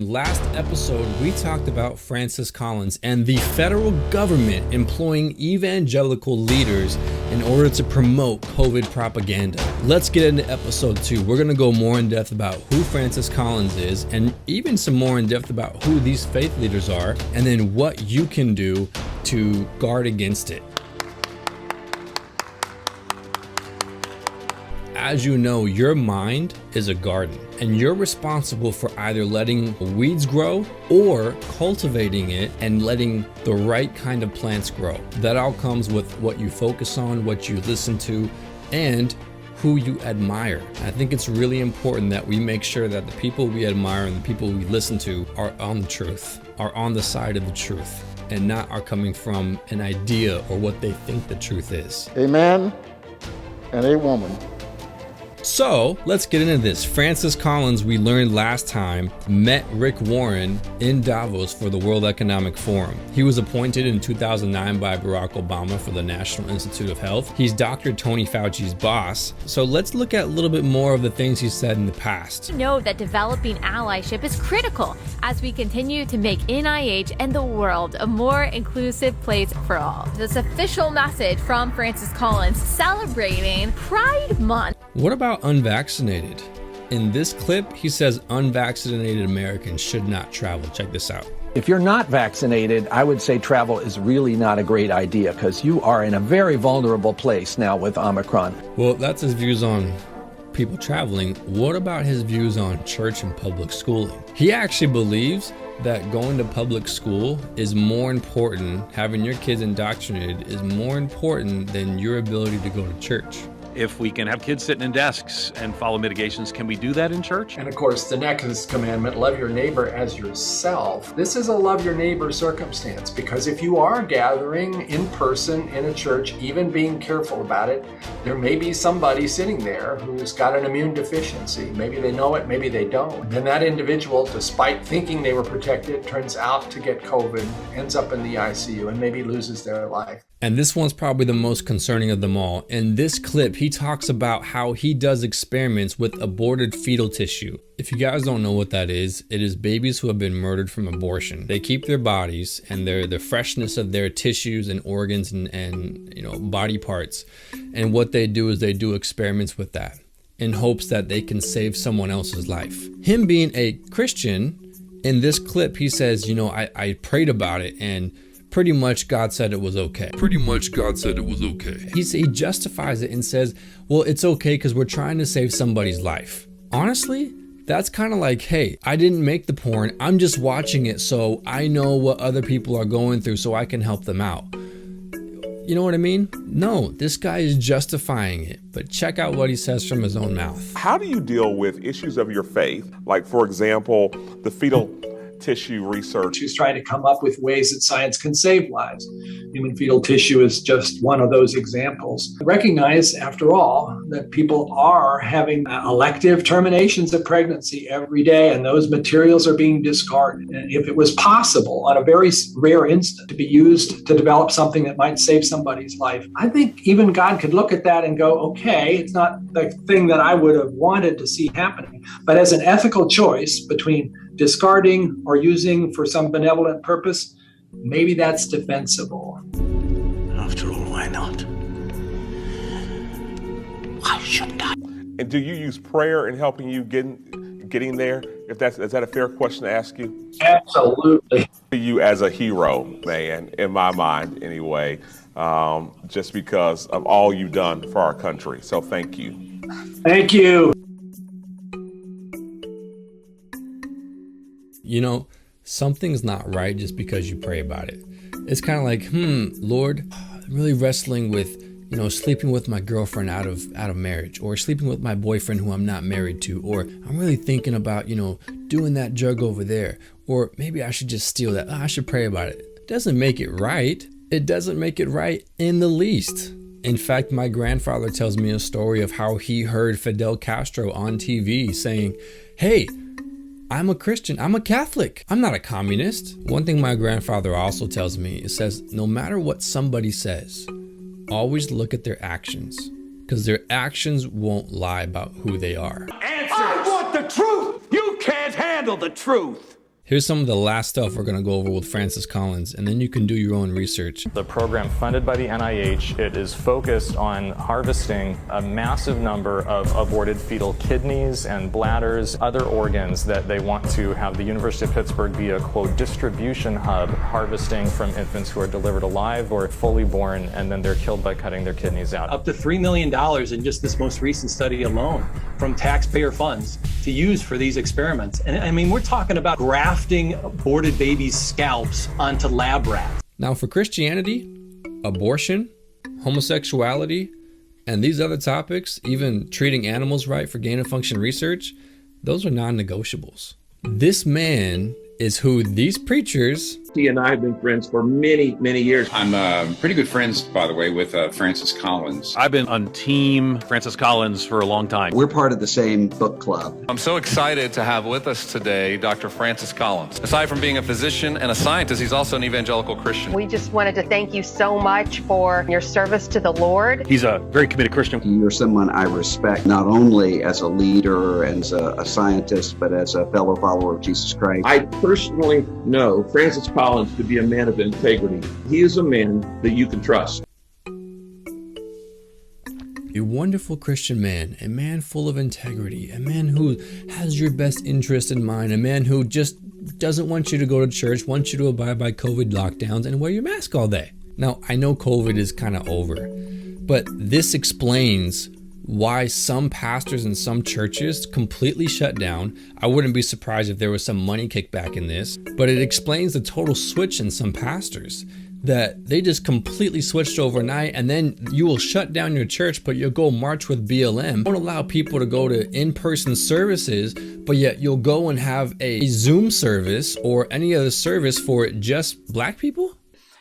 Last episode, we talked about Francis Collins and the federal government employing evangelical leaders in order to promote COVID propaganda. Let's get into episode 2. We're going to go more in depth about who Francis Collins is and even some more in depth about who these faith leaders are and then what you can do to guard against it. As you know, your mind is a garden and you're responsible for either letting weeds grow or cultivating it and letting the right kind of plants grow. That all comes with what you focus on, what you listen to, and who you admire. I think it's really important that we make sure that the people we admire and the people we listen to are on the truth, are on the side of the truth, and not are coming from an idea or what they think the truth is. A man and a woman. So let's get into this. Francis Collins, we learned last time, met Rick Warren in Davos for the World Economic Forum. He was appointed in 2009 by Barack Obama for the National Institute of Health. He's Dr. Tony Fauci's boss. So let's look at a little bit more of the things he said in the past. Know that developing allyship is critical as we continue to make NIH and the world a more inclusive place for all. This official message from Francis Collins celebrating Pride Month. What about unvaccinated? In this clip, he says unvaccinated Americans should not travel. Check this out. If you're not vaccinated, I would say travel is really not a great idea because you are in a very vulnerable place now with Omicron. Well, that's his views on people traveling. What about his views on church and public schooling? He actually believes that going to public school is more important, having your kids indoctrinated is more important than your ability to go to church. If we can have kids sitting in desks and follow mitigations, can we do that in church? And of course, the next commandment, love your neighbor as yourself. This is a love your neighbor circumstance because if you are gathering in person in a church, even being careful about it, there may be somebody sitting there who's got an immune deficiency. Maybe they know it, maybe they don't. And that individual, despite thinking they were protected, turns out to get COVID, ends up in the ICU, and maybe loses their life. And this one's probably the most concerning of them all. In this clip, he talks about how he does experiments with aborted fetal tissue. If you guys don't know what that is, it is babies who have been murdered from abortion. They keep their bodies and the freshness of their tissues and organs and body parts. And what they do is they do experiments with that in hopes that they can save someone else's life. Him being a Christian, in this clip, he says, I prayed about it and pretty much God said it was okay. He justifies it and says, well, it's okay because we're trying to save somebody's life. Honestly, that's kind of like, hey, I didn't make the porn. I'm just watching it so I know what other people are going through so I can help them out. You know what I mean? No, this guy is justifying it. But check out what he says from his own mouth. How do you deal with issues of your faith? Like, for example, the fetal tissue research. She's trying to come up with ways that science can save lives. Human fetal tissue is just one of those examples. Recognize, after all, that people are having elective terminations of pregnancy every day, and those materials are being discarded. And if it was possible, on a very rare instant, to be used to develop something that might save somebody's life, I think even God could look at that and go, okay, it's not the thing that I would have wanted to see happening. But as an ethical choice between discarding or using for some benevolent purpose, maybe that's defensible. After all, why not? Why shouldn't I? And do you use prayer in helping you getting there? Is that a fair question to ask you? Absolutely. You as a hero, man, in my mind anyway, just because of all you've done for our country. So thank you. Thank you. Something's not right just because you pray about it. It's kind of like, Lord, I'm really wrestling with, sleeping with my girlfriend out of marriage, or sleeping with my boyfriend who I'm not married to, or I'm really thinking about, doing that drug over there, or maybe I should just steal that. I should pray about it. It doesn't make it right. It doesn't make it right in the least. In fact, my grandfather tells me a story of how he heard Fidel Castro on TV saying, hey, I'm a Christian. I'm a Catholic. I'm not a communist. One thing my grandfather also tells me, it says, no matter what somebody says, always look at their actions, because their actions won't lie about who they are. Answers. I want the truth. You can't handle the truth. Here's some of the last stuff we're going to go over with Francis Collins, and then you can do your own research. The program funded by the NIH, it is focused on harvesting a massive number of aborted fetal kidneys and bladders, other organs that they want to have the University of Pittsburgh be a, quote, distribution hub, harvesting from infants who are delivered alive or fully born, and then they're killed by cutting their kidneys out. Up to $3 million in just this most recent study alone from taxpayer funds to use for these experiments. And I mean, we're talking about grafting aborted babies' scalps onto lab rats. Now, for Christianity, abortion, homosexuality, and these other topics, even treating animals right for gain-of-function research, those are non-negotiables. This man is who these preachers... He and I have been friends for many, many years. I'm pretty good friends, by the way, with Francis Collins. I've been on Team Francis Collins for a long time. We're part of the same book club. I'm so excited to have with us today Dr. Francis Collins. Aside from being a physician and a scientist, he's also an evangelical Christian. We just wanted to thank you so much for your service to the Lord. He's a very committed Christian. You're someone I respect, not only as a leader and as a scientist, but as a fellow follower of Jesus Christ. I personally know Francis Collins to be a man of integrity. He is a man that you can trust. A wonderful Christian man, a man full of integrity, a man who has your best interest in mind, a man who just doesn't want you to go to church, wants you to abide by COVID lockdowns and wear your mask all day. Now, I know COVID is kind of over, but this explains why some pastors and some churches completely shut down. I wouldn't be surprised if there was some money kickback in this, but it explains the total switch in some pastors, that they just completely switched overnight, and then you will shut down your church, but you'll go march with BLM. Don't allow people to go to in-person services, but yet you'll go and have a Zoom service or any other service for just black people?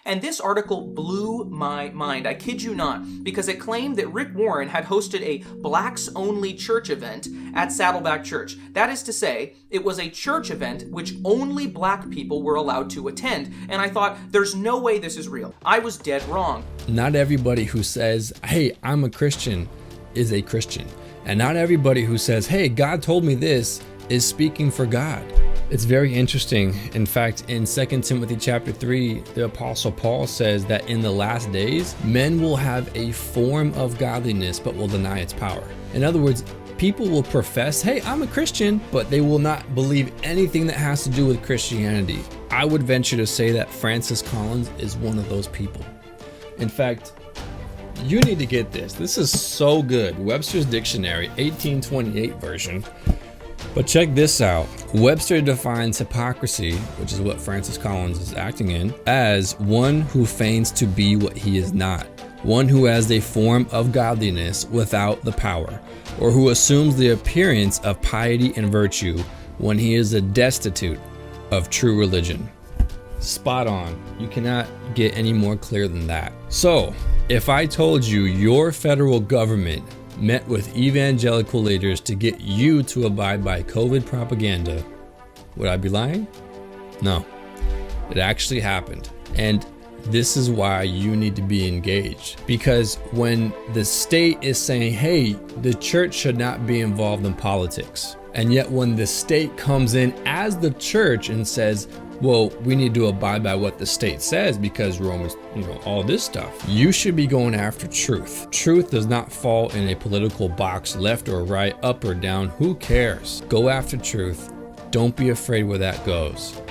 And this article blew my mind, I kid you not, because it claimed that Rick Warren had hosted a blacks-only church event at Saddleback Church. That is to say, it was a church event which only black people were allowed to attend. And I thought, there's no way this is real. I was dead wrong. Not everybody who says, hey, I'm a Christian, is a Christian. And not everybody who says, hey, God told me this, is speaking for God. It's very interesting. In fact, in 2 Timothy chapter 3, the Apostle Paul says that in the last days, men will have a form of godliness, but will deny its power. In other words, people will profess, hey, I'm a Christian, but they will not believe anything that has to do with Christianity. I would venture to say that Francis Collins is one of those people. In fact, you need to get this. This is so good. Webster's Dictionary, 1828 version. But check this out. Webster defines hypocrisy, which is what Francis Collins is acting in, as one who feigns to be what he is not, one who has a form of godliness without the power, or who assumes the appearance of piety and virtue when he is destitute of true religion. Spot on. You cannot get any more clear than that. So, if I told you your federal government met with evangelical leaders to get you to abide by COVID propaganda, would I be lying? No, it actually happened. And this is why you need to be engaged. Because when the state is saying, hey, the church should not be involved in politics, and yet when the state comes in as the church and says, well, we need to abide by what the state says because Romans, all this stuff. You should be going after truth. Truth does not fall in a political box, left or right, up or down. Who cares? Go after truth. Don't be afraid where that goes.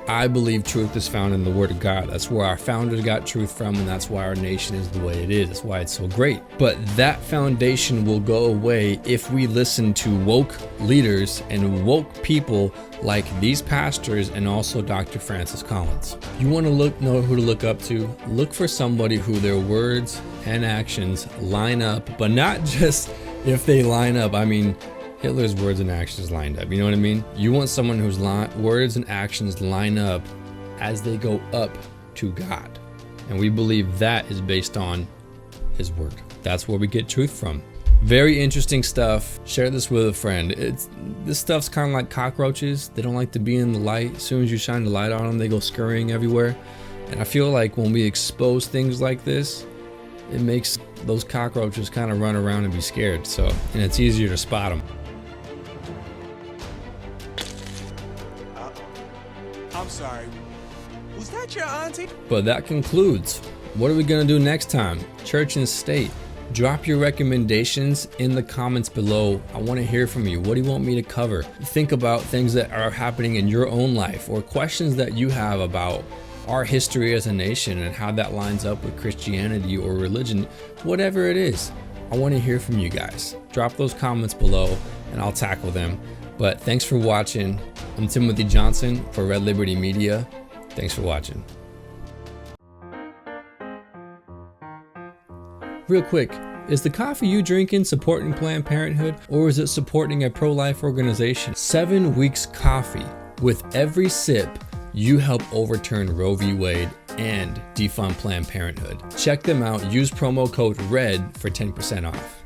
I believe truth is found in the Word of God. That's where our founders got truth from, and that's why our nation is the way it is. That's why it's so great. But that foundation will go away if we listen to woke leaders and woke people like these pastors and also Dr. Francis Collins. You want to know who to look up to? Look for somebody who their words and actions line up, but not just if they line up. I mean, Hitler's words and actions lined up. You know what I mean? You want someone whose words and actions line up as they go up to God. And we believe that is based on His Word. That's where we get truth from. Very interesting stuff. Share this with a friend. This stuff's kind of like cockroaches. They don't like to be in the light. As soon as you shine the light on them, they go scurrying everywhere. And I feel like when we expose things like this, it makes those cockroaches kind of run around and be scared. And it's easier to spot them. I'm sorry. Was that your auntie? But that concludes. What are we going to do next time? Church and state. Drop your recommendations in the comments below. I want to hear from you. What do you want me to cover? Think about things that are happening in your own life or questions that you have about our history as a nation and how that lines up with Christianity or religion, whatever it is. I want to hear from you guys. Drop those comments below and I'll tackle them. But thanks for watching. I'm Timothy Johnson for Red Liberty Media. Thanks for watching. Real quick, is the coffee you drinking supporting Planned Parenthood or is it supporting a pro-life organization? 7 Weeks Coffee. With every sip, you help overturn Roe v. Wade and defund Planned Parenthood. Check them out. Use promo code RED for 10% off.